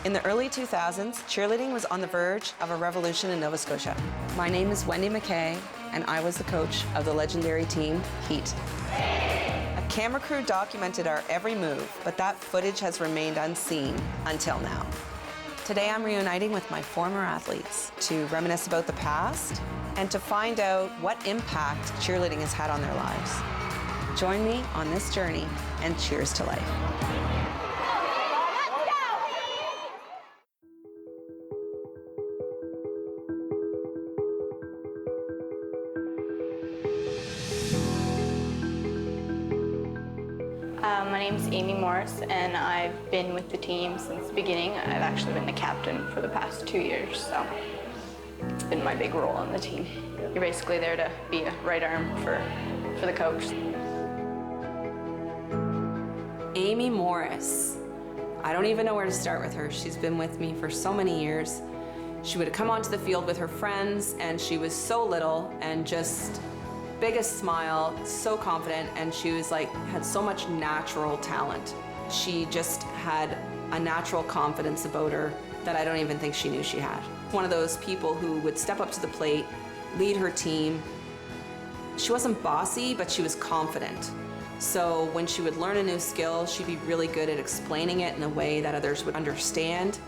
In the early 2000s, cheerleading was on the verge of a revolution in Nova Scotia. My name is Wendy McKay, and I was the coach of the legendary team, Heat. A camera crew documented our every move, but that footage has remained unseen until now. Today, I'm reuniting with my former athletes to reminisce about the past and to find out what impact cheerleading has had on their lives. Join me on this journey, and cheers to life. My name's Amy Morris, and I've been with the team since the beginning. I've actually been the captain for the past 2 years, so it's been my big role on the team. You're basically there to be a right arm for the coach. Amy Morris. I don't even know where to start with her. She's been with me for so many years. She would come onto the field with her friends, and she was so little and just biggest smile, so confident, and she was like, had so much natural talent. She just had a natural confidence about her that I don't even think she knew she had. One of those people who would step up to the plate, lead her team. She wasn't bossy, but she was confident. So when she would learn a new skill, she'd be really good at explaining it in a way that others would understand.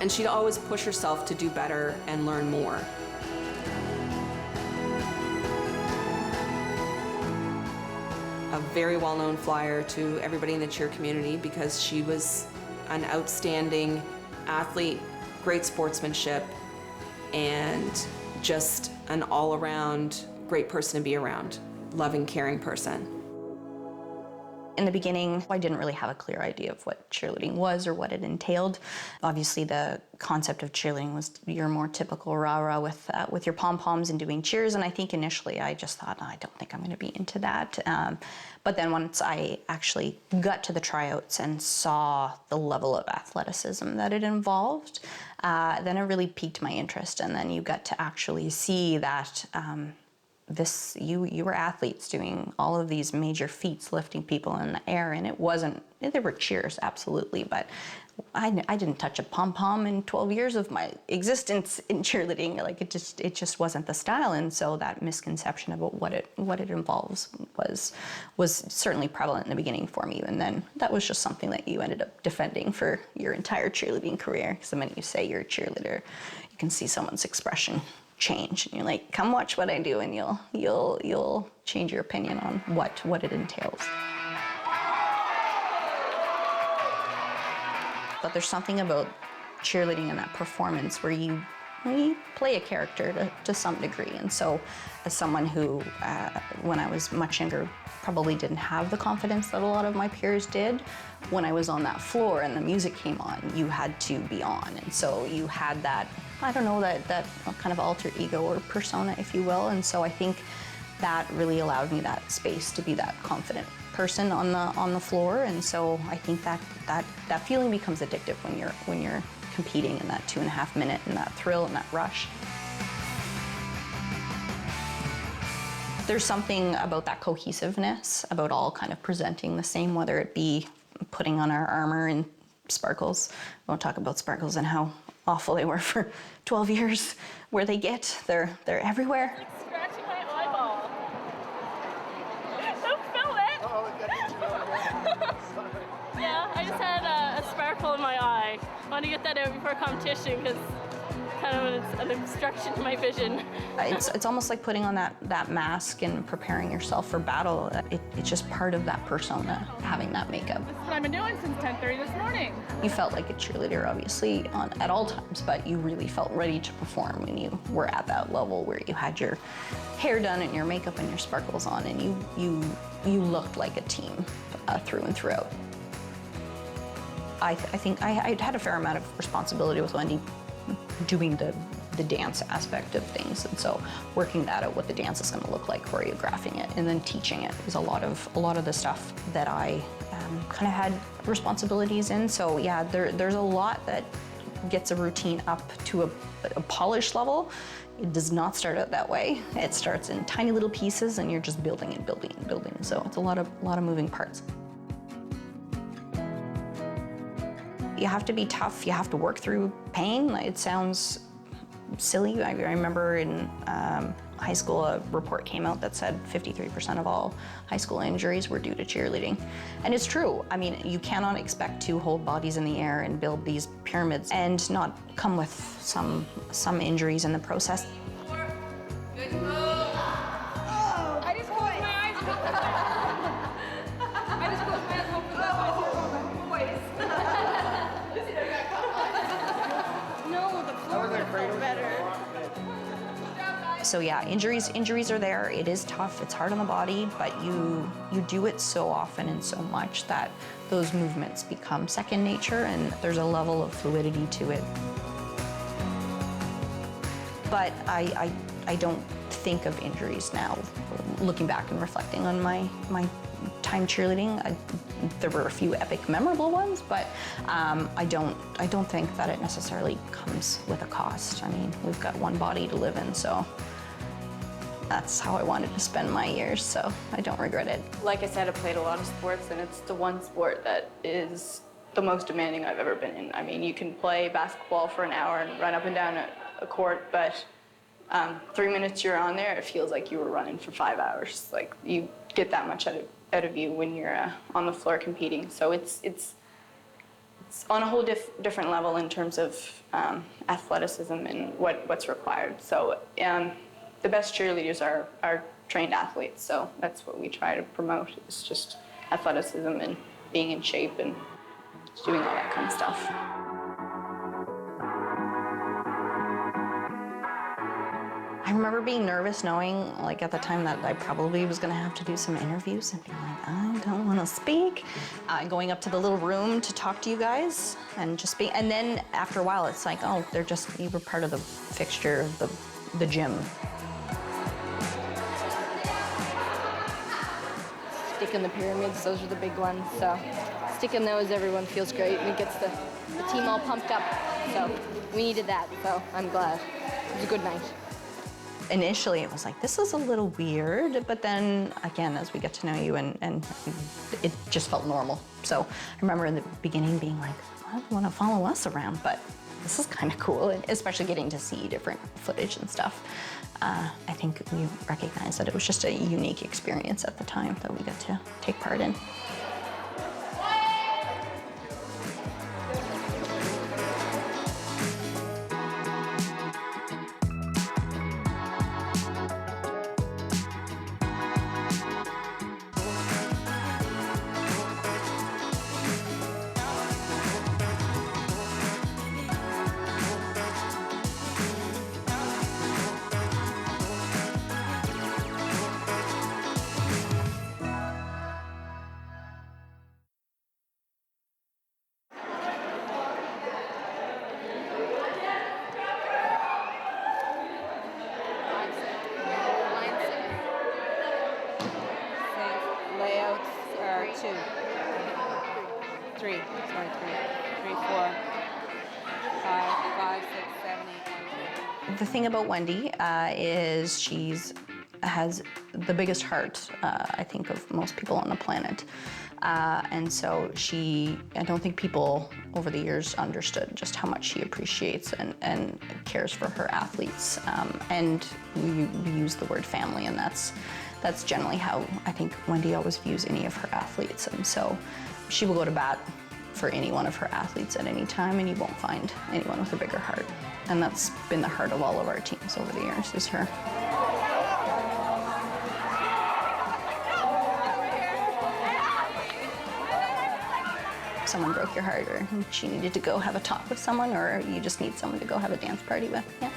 And she'd always push herself to do better and learn more. A very well-known flyer to everybody in the cheer community because she was an outstanding athlete, great sportsmanship, and just an all-around great person to be around, loving, caring person. In the beginning, I didn't really have a clear idea of what cheerleading was or what it entailed. Obviously, the concept of cheerleading was your more typical rah-rah with your pom-poms and doing cheers, and I think initially I just thought, I don't think I'm going to be into that. But then once I actually got to the tryouts and saw the level of athleticism that it involved, then it really piqued my interest, and then you got to actually see that you were athletes doing all of these major feats, lifting people in the air, and there were cheers, absolutely, but I didn't touch a pom-pom in 12 years of my existence in cheerleading. Like it just wasn't the style, and so that misconception about what it involves was certainly prevalent in the beginning for me, and then that was just something that you ended up defending for your entire cheerleading career, because the minute you say you're a cheerleader, you can see someone's expression change, and you're like, come watch what I do, and you'll change your opinion on what it entails. But there's something about cheerleading and that performance where you play a character to some degree, and so as someone who, when I was much younger, probably didn't have the confidence that a lot of my peers did, when I was on that floor and the music came on, you had to be on, and so you had that, I don't know, that kind of alter ego or persona, if you will, and so I think that really allowed me that space to be that confident person on the floor, and so I think that feeling becomes addictive when you're competing in that 2.5 minute and that thrill and that rush. There's something about that cohesiveness, about all kind of presenting the same, whether it be putting on our armor and sparkles. We won't talk about sparkles and how awful they were for 12 years, where they're everywhere. It's like scratching my eyeball. Don't film it. Yeah, I just had a sparkle in my eye. I want to get that out before competition because kind of an obstruction to my vision. It's almost like putting on that mask and preparing yourself for battle. It's just part of that persona, having that makeup. This is what I've been doing since 10:30 this morning. You felt like a cheerleader, obviously, at all times, but you really felt ready to perform when you were at that level where you had your hair done and your makeup and your sparkles on, and you looked like a team through and throughout. I think I had a fair amount of responsibility with Wendy doing the dance aspect of things, and so working that out, what the dance is going to look like, choreographing it, and then teaching it is a lot of the stuff that I kind of had responsibilities in. So yeah, there's a lot that gets a routine up to a polished level. It does not start out that way. It starts in tiny little pieces, and you're just building and building and building. So it's a lot of moving parts. You have to be tough. You have to work through pain. It sounds silly. I remember in high school, a report came out that said 53% of all high school injuries were due to cheerleading. And it's true. I mean, you cannot expect to hold bodies in the air and build these pyramids and not come with some injuries in the process. Good move. I just closed my eyes. I just closed my eyes hoping that voice. No, the floor would have felt better. So yeah, injuries are there. It is tough, it's hard on the body, but you do it so often and so much that those movements become second nature, and there's a level of fluidity to it. But I don't think of injuries now, looking back and reflecting on my time cheerleading. There were a few epic, memorable ones, but I don't think that it necessarily comes with a cost. I mean, we've got one body to live in, so that's how I wanted to spend my years, so I don't regret it. Like I said, I played a lot of sports, and it's the one sport that is the most demanding I've ever been in. I mean, you can play basketball for an hour and run up and down a court, but 3 minutes you're on there, it feels like you were running for 5 hours. Like, you get that much out of you when you're on the floor competing. So it's on a whole different level in terms of athleticism and what's required. So the best cheerleaders are trained athletes. So that's what we try to promote. It's just athleticism and being in shape and doing all that kind of stuff. I remember being nervous knowing, like at the time, that I probably was gonna have to do some interviews and being like, I don't wanna speak. Going up to the little room to talk to you guys and just be, and then after a while it's like, oh, you were part of the fixture of the gym. Sticking the pyramids, those are the big ones. So sticking those, everyone feels great and it gets the team all pumped up. So we needed that, so I'm glad. It was a good night. Initially, it was like, this is a little weird, but then again, as we get to know you, and it just felt normal. So I remember in the beginning being like, I don't want to follow us around, but this is kind of cool, and especially getting to see different footage and stuff. I think we recognized that it was just a unique experience at the time that we got to take part in. Layouts are 3, 4, 5, 6, 7, 8. The thing about Wendy is has the biggest heart, I think, of most people on the planet. And so I don't think people over the years understood just how much she appreciates and cares for her athletes. And we use the word family, and that's generally how I think Wendy always views any of her athletes. And so she will go to bat for any one of her athletes at any time, and you won't find anyone with a bigger heart. And that's been the heart of all of our teams over the years, is her. Someone broke your heart, or she needed to go have a talk with someone, or you just need someone to go have a dance party with. Yeah.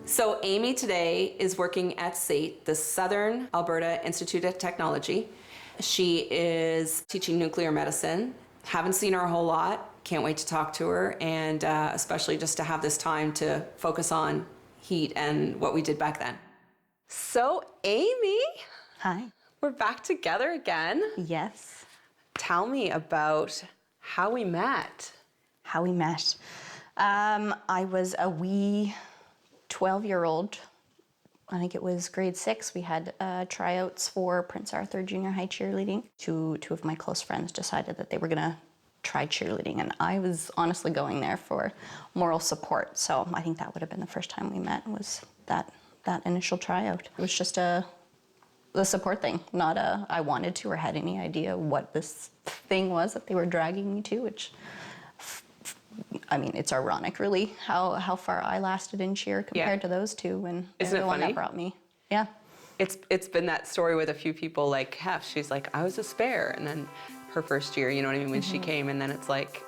So Amy today is working at SAIT, the Southern Alberta Institute of Technology. She is teaching nuclear medicine. Haven't seen her a whole lot. Can't wait to talk to her, and especially just to have this time to focus on heat and what we did back then. So Amy, Hi. we're back together again. Yes. Tell me about how we met. How we met. I was a wee 12-year-old. I think it was grade 6. We had tryouts for Prince Arthur Junior High cheerleading. Two of my close friends decided that they were gonna try try cheerleading. And I was honestly going there for moral support. So I think that would have been the first time we met, was that initial tryout. It was just the support thing, not I wanted to or had any idea what this thing was that they were dragging me to, which, I mean, it's ironic really how far I lasted in cheer compared to those two, and Isn't they're it the one funny? that brought me. Yeah. It's been that story with a few people, like Hef, she's like, I was a spare, and then her first year, you know what I mean, when she came, and then it's like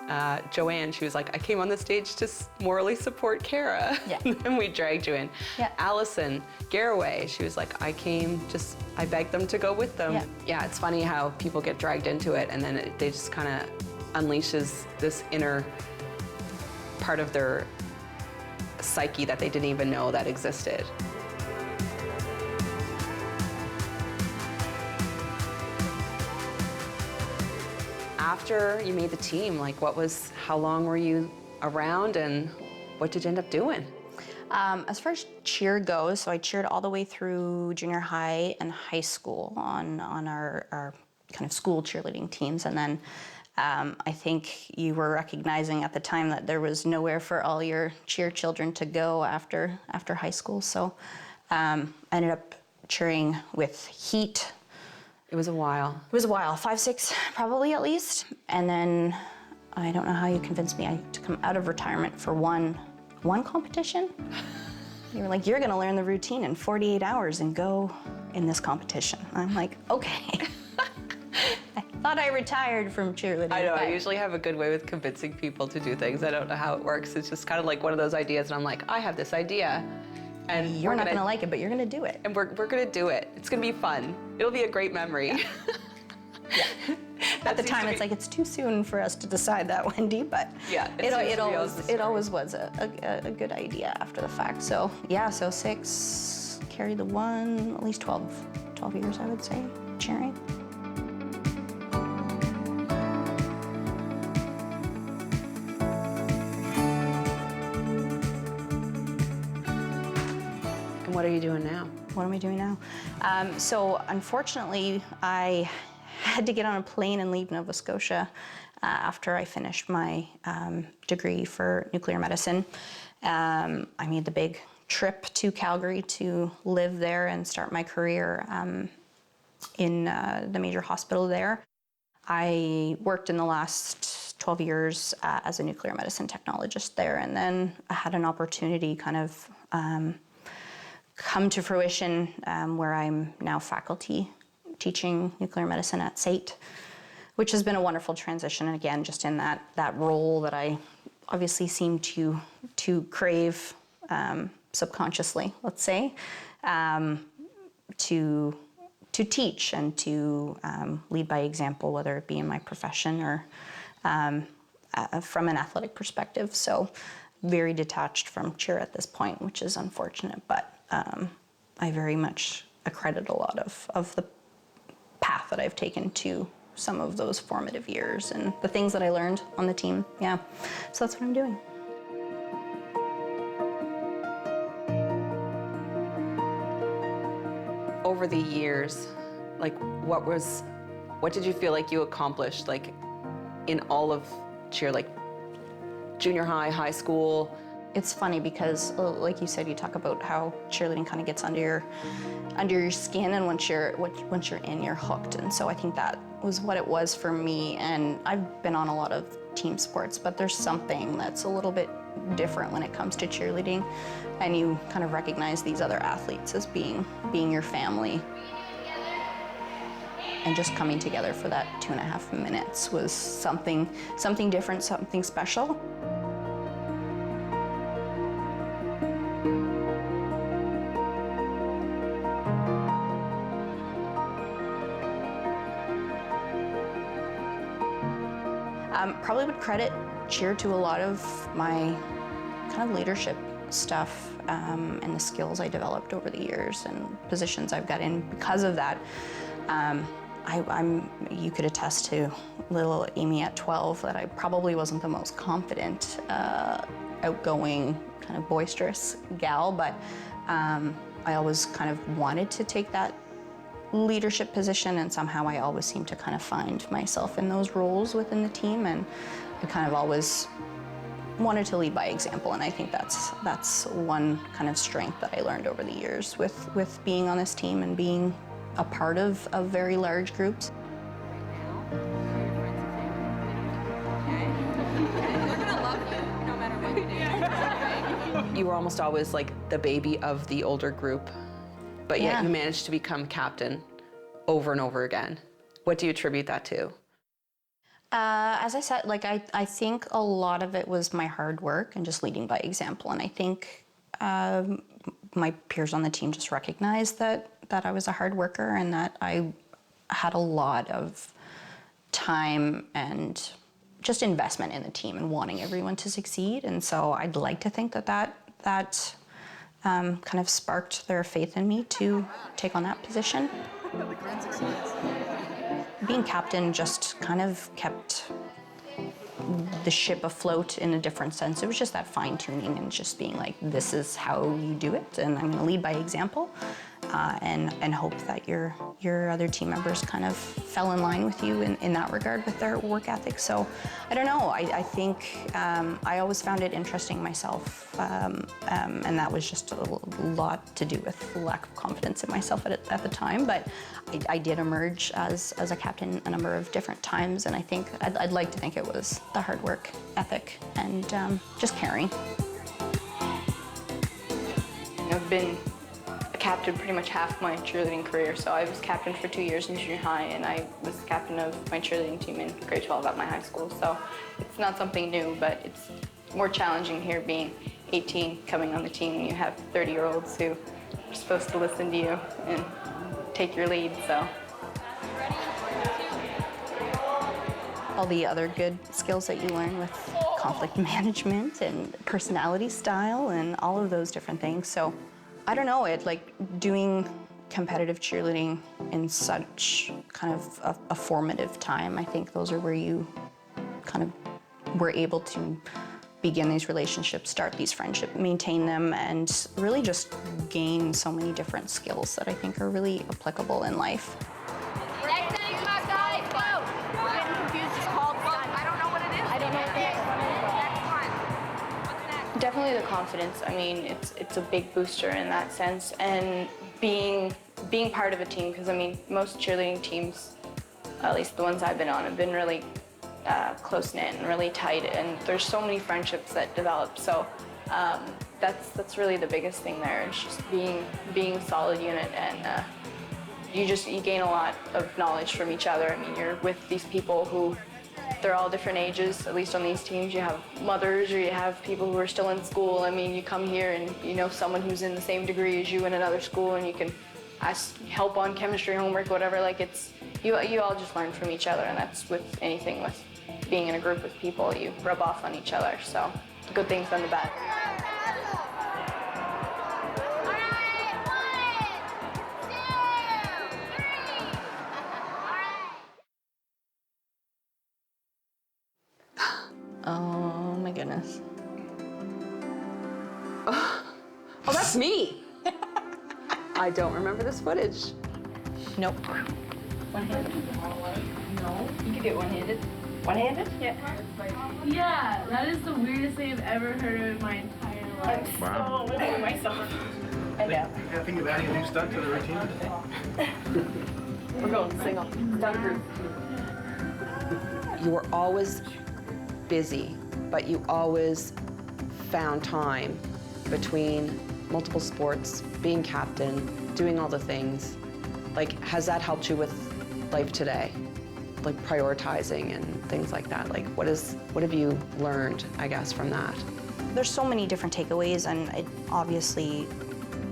Joanne, she was like, I came on the stage to morally support Kara, Yeah. and we dragged you in. Yeah. Allison Garraway, she was like, I begged them to go with them. Yeah. It's funny how people get dragged into it, and then they just kind of unleashes this inner part of their psyche that they didn't even know that existed. After you made the team, like how long were you around and what did you end up doing? As far as cheer goes, so I cheered all the way through junior high and high school on our kind of school cheerleading teams. And then I think you were recognizing at the time that there was nowhere for all your cheer children to go after high school. So I ended up cheering with Heat. It was a while. It was a while, 5, 6 probably at least. And then I don't know how you convinced me to come out of retirement for one competition. You were like, you're gonna learn the routine in 48 hours and go in this competition. I'm like, okay. I thought I retired from cheerleading. I know, I but- usually have a good way with convincing people to do things. I don't know how it works. It's just kind of like one of those ideas, and I'm like, I have this idea. And You're not gonna like it, but you're gonna do it. And we're gonna do it. It's gonna be fun. It'll be a great memory. At the time, it's like, it's too soon for us to decide that, Wendy, but Yeah, it always was a good idea after the fact. So yeah, so 6, carried the 1, at least 12 years, I would say, cheering. And what are you doing now? What am I doing now? So unfortunately, I had to get on a plane and leave Nova Scotia after I finished my degree for nuclear medicine. I made the big trip to Calgary to live there and start my career in the major hospital there. I worked in the last 12 years as a nuclear medicine technologist there, and then I had an opportunity kind of come to fruition where I'm now faculty teaching nuclear medicine at SAIT, which has been a wonderful transition. And again, just in that role that I obviously seem to crave subconsciously, let's say, to teach and to lead by example, whether it be in my profession or from an athletic perspective. So very detached from cheer at this point, which is unfortunate, but I very much accredit a lot of the path that I've taken to some of those formative years and the things that I learned on the team. Yeah, so that's what I'm doing. Over the years, like what did you feel like you accomplished, like in all of cheer, like junior high, high school? It's funny because, like you said, you talk about how cheerleading kind of gets under your skin, and once you're in, you're hooked. And so I think that was what it was for me. And I've been on a lot of team sports, but there's something that's a little bit different when it comes to cheerleading, and you kind of recognize these other athletes as being your family. And just coming together for that 2.5 minutes was something different, something special. Probably would credit cheer to a lot of my kind of leadership stuff and the skills I developed over the years and positions I've got in because of that. You could attest to little Amy at 12 that I probably wasn't the most confident, outgoing, kind of boisterous gal, but I always kind of wanted to take that leadership position, and somehow I always seem to kind of find myself in those roles within the team, and I kind of always wanted to lead by example, and I think that's one kind of strength that I learned over the years with being on this team and being a part of very large groups. You were almost always like the baby of the older group, but yet Yeah. you managed to become captain over and over again. What do you attribute that to? As I said, like I think a lot of it was my hard work and just leading by example, and I think my peers on the team just recognized that I was a hard worker and that I had a lot of time and just investment in the team and wanting everyone to succeed. And so I'd like to think that kind of sparked their faith in me to take on that position. Being captain just kind of kept the ship afloat in a different sense. It was just that fine-tuning and just being like, this is how you do it, and I'm going to lead by example, and hope that your other team members kind of fell in line with you in that regard with their work ethic. So I don't know. I think I always found it interesting myself, and that was just a lot to do with lack of confidence in myself at the time. But I did emerge as a captain a number of different times, and I think I'd like to think it was the hard work ethic and just caring. I've been a captain pretty much half my cheerleading career. So I was captain for 2 years in junior high, and I was captain of my cheerleading team in grade 12 at my high school. So it's not something new, but it's more challenging here being 18, coming on the team, and you have 30-year-olds who are supposed to listen to you and take your lead, so. All the other good skills that you learn with conflict management and personality style and all of those different things. So I don't know, like doing competitive cheerleading in such kind of a formative time, I think those are where you kind of were able to begin these relationships, start these friendships, maintain them, and really just gain so many different skills that I think are really applicable in life. Definitely the confidence. I mean, it's a big booster in that sense, and being part of a team, because I mean, most cheerleading teams, at least the ones I've been on, have been really close-knit and really tight, and there's so many friendships that develop. So that's really the biggest thing there. It's just being a solid unit, and you gain a lot of knowledge from each other. I mean, you're with these people who they're all different ages. At least on these teams, you have mothers or you have people who are still in school. I mean, you come here and you know someone who's in the same degree as you in another school, and you can ask help on chemistry homework, whatever. Like you all just learn from each other, and that's with anything with being in a group with people. You rub off on each other. So the good things and the bad. Oh my goodness. Oh, that's me. I don't remember this footage. Nope. One-handed? No. You can do it one-handed. One-handed? Yeah. Yeah, that is the weirdest thing I've ever heard of in my entire life. Wow. So with myself. And down. You gotta think of adding a new stunt to the routine today. We're going single. Stunt group. You were always busy, but you always found time between multiple sports, being captain, doing all the things. Like, has that helped you with life today? Like prioritizing and things like that? Like, what have you learned, I guess, from that? There's so many different takeaways, and obviously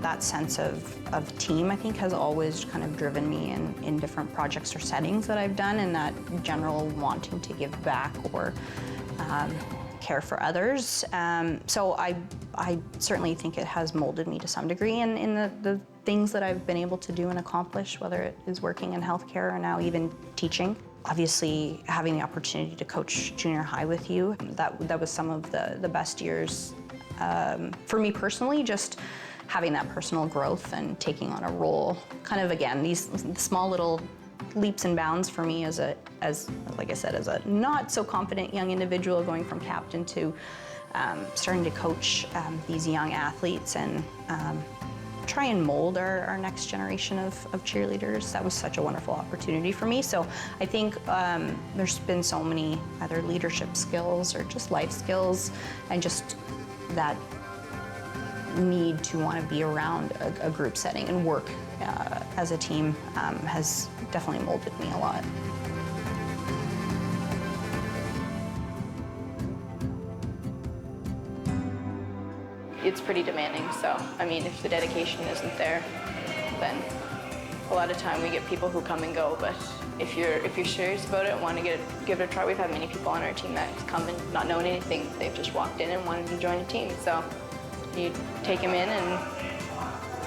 that sense of team, I think, has always kind of driven me in different projects or settings that I've done, and that general wanting to give back or care for others. So I certainly think it has molded me to some degree in the things that I've been able to do and accomplish, whether it is working in healthcare or now even teaching. Obviously, having the opportunity to coach junior high with you, that was some of the best years for me personally, just having that personal growth and taking on a role, kind of again, these small little leaps and bounds for me as like I said, as a not so confident young individual going from captain to starting to coach these young athletes and try and mold our next generation of cheerleaders. That was such a wonderful opportunity for me. So I think there's been so many other leadership skills or just life skills, and just that need to want to be around a group setting and work as a team has definitely molded me a lot. It's pretty demanding, so I mean, if the dedication isn't there, then a lot of time we get people who come and go. But if you're serious about it and want to give it a try, we've had many people on our team that come in not knowing anything. They've just walked in and wanted to join a team. So you take them in and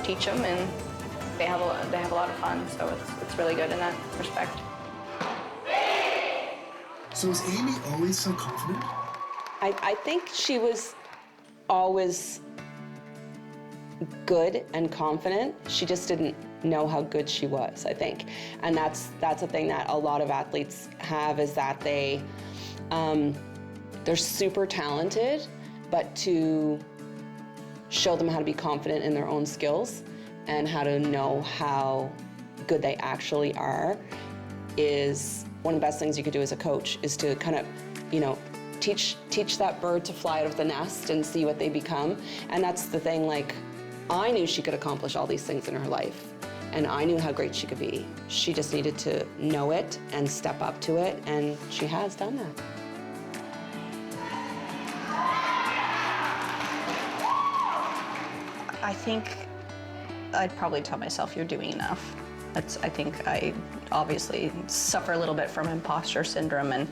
teach them, and they have a lot of fun. So it's really good in that respect. So was Amy always so confident? I think she was always good and confident. She just didn't know how good she was, I think. And that's a thing that a lot of athletes have, is that they're super talented, but to show them how to be confident in their own skills and how to know how good they actually are is one of the best things you could do as a coach, is to kind of, teach that bird to fly out of the nest and see what they become. And that's the thing, like, I knew she could accomplish all these things in her life, and I knew how great she could be. She just needed to know it and step up to it, and she has done that. I think I'd probably tell myself you're doing enough. I think I obviously suffer a little bit from imposter syndrome, and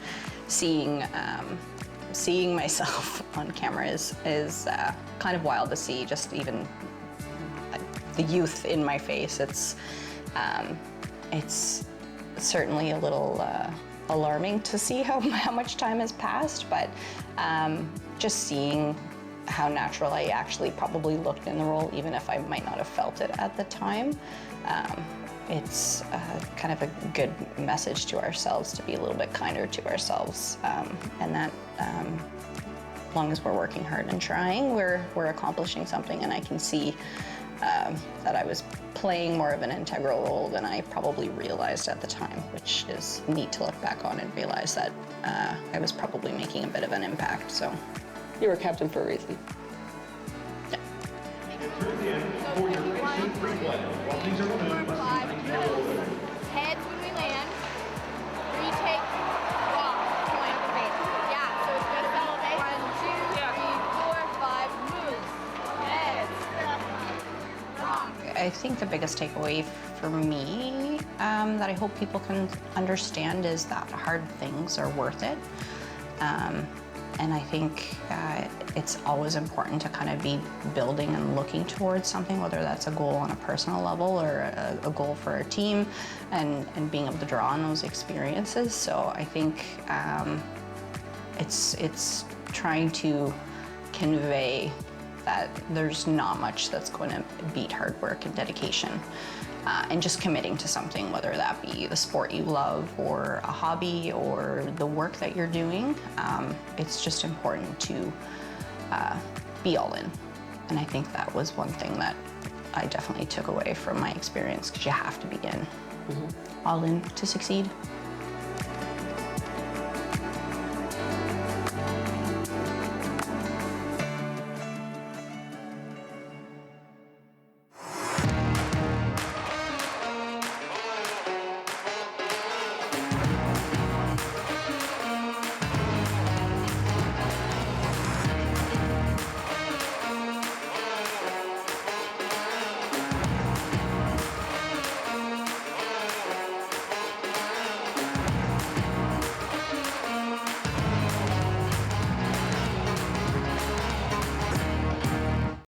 seeing myself on camera is kind of wild to see. Just even the youth in my face. It's certainly a little alarming to see how much time has passed, but just seeing how natural I actually probably looked in the role, even if I might not have felt it at the time. It's kind of a good message to ourselves to be a little bit kinder to ourselves, and that as long as we're working hard and trying, we're accomplishing something. And I can see that I was playing more of an integral role than I probably realized at the time, which is neat to look back on and realize that I was probably making a bit of an impact. So You were captain for a reason. Heads when we land. Retake. Walk. Point at the base. Yeah, so it's good about 1, 2, 3, 4, 5 moves. Heads. I think the biggest takeaway for me that I hope people can understand is that hard things are worth it. And I think it's always important to kind of be building and looking towards something, whether that's a goal on a personal level or a goal for a team, and being able to draw on those experiences. So I think it's trying to convey that there's not much that's going to beat hard work and dedication. And just committing to something, whether that be the sport you love or a hobby or the work that you're doing. It's just important to be all in. And I think that was one thing that I definitely took away from my experience, because you have to be in, all in to succeed.